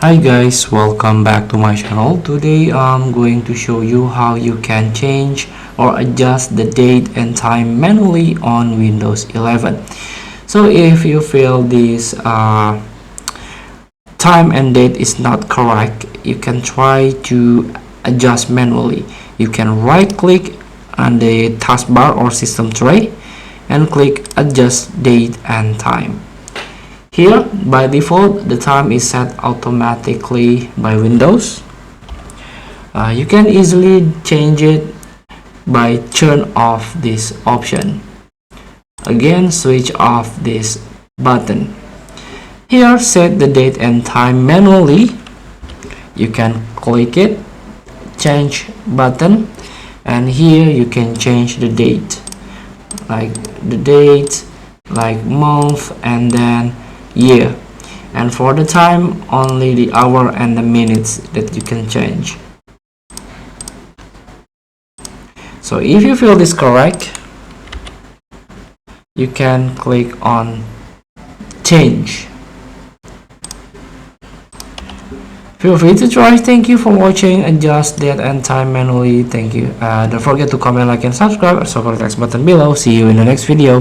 Hi guys, welcome back to my channel. Today I'm going to show you how you can change or adjust the date and time manually on Windows 11. So if you feel this time and date is not correct, you can try to adjust manually. You can right click on the taskbar or system tray and click adjust date and time. Here, by default, the time is set automatically by Windows. You can easily change it by turn off this option. Again, switch off this button. Here, set the date and time manually. You can click it, change button, and here you can change the date, like the date, like month, and then year, and for the time only the hour and the minutes that you can change. So if you feel this correct, you can click on change. Feel free to try. Thank you for watching. Adjust date and time manually. Thank you. Don't forget to comment, like, and subscribe. So for the next button below. See you in the next video.